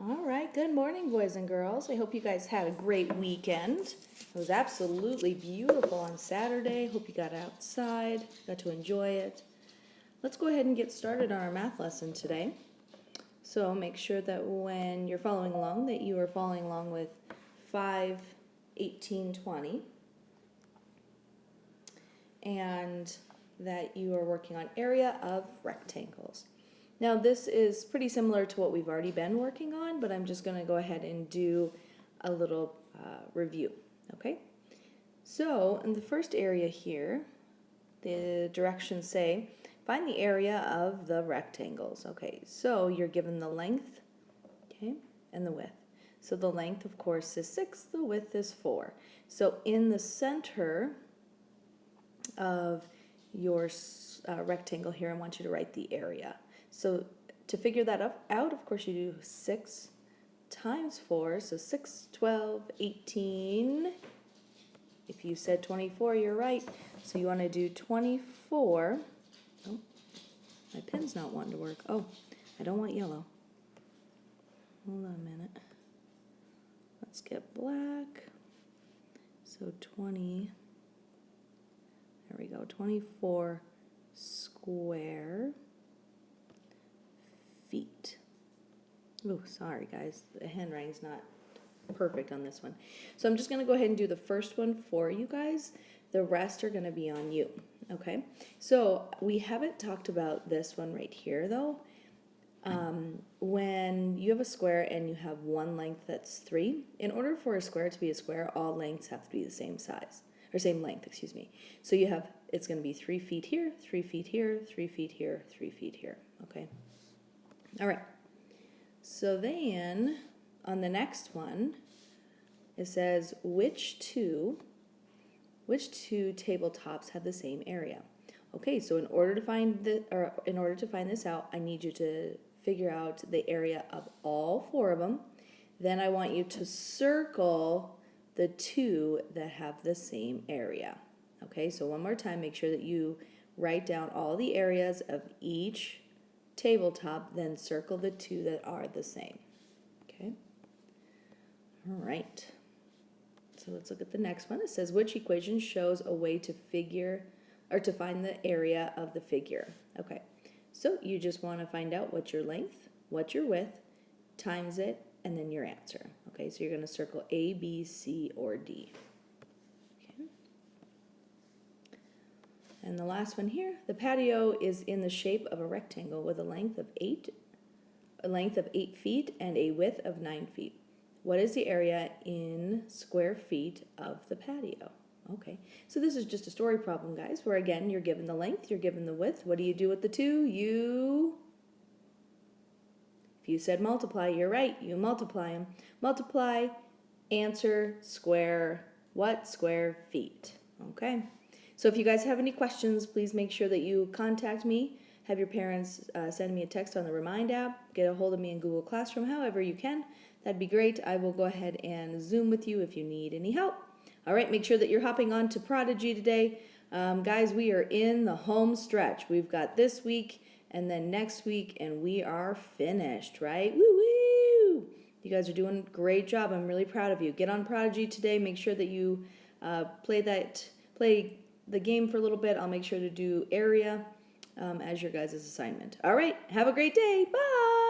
All right, good morning, boys and girls. I hope you guys had a great weekend. It was absolutely beautiful on Saturday. Hope you got outside, got to enjoy it. Let's go ahead and get started on our math lesson today. So make sure that when you're following along, that you are following along with 5, 18, 20, and that you are working on area of rectangles. Now this is pretty similar to what we've already been working on, but I'm just going to go ahead and do a little review, okay? So in the first area here, the directions say, find the area of the rectangles. Okay, so you're given the length, okay, and the width. So the length, of course, is 6, the width is 4. So in the center of your rectangle here, I want you to write the area. So to figure that out, of course, you do 6 times 4, so 6, 12, 18. If you said 24, you're right. So you want to do 24. Oh, my pen's not wanting to work. Oh, I don't want yellow. Hold on a minute. Let's get black. So 20. There we go. 24 square feet. Oh, sorry guys, the handwriting's not perfect on this one. So I'm just going to go ahead and do the first one for you guys. The rest are going to be on you, okay? So we haven't talked about this one right here though. When you have a square and you have one length that's 3, in order for a square to be a square, all lengths have to be the same size, or same length, excuse me. So you have, it's going to be 3 feet here, 3 feet here, 3 feet here, 3 feet here, okay? All right, so then on the next one, it says which two tabletops have the same area? Okay, so in order to find this out, I need you to figure out the area of all 4 of them. Then I want you to circle the 2 that have the same area. Okay, so one more time, make sure that you write down all the areas of each tabletop, then circle the 2 that are the same. Okay, all right. So let's look at the next one. It says, which equation shows a way to figure or to find the area of the figure? Okay, so you just want to find out what's your length, what's your width, times it, and then your answer. Okay, so you're going to circle A, B, C, or D. Okay. And the last one here, the patio is in the shape of a rectangle with a length of 8 feet and a width of 9 feet. What is the area in square feet of the patio? Okay, so this is just a story problem, guys, where again, you're given the length, you're given the width. What do you do with the 2? If you said multiply, you're right, you multiply them. Multiply, answer, square, what? Square feet. Okay, so if you guys have any questions, please make sure that you contact me. Have your parents send me a text on the Remind app. Get a hold of me in Google Classroom, however you can. That'd be great. I will go ahead and Zoom with you if you need any help. All right, make sure that you're hopping on to Prodigy today. Guys, we are in the home stretch. We've got this week and then next week, and we are finished, right? Woo-woo! You guys are doing a great job. I'm really proud of you. Get on Prodigy today. Make sure that you play the game for a little bit. I'll make sure to do area as your guys' assignment. All right, have a great day. Bye!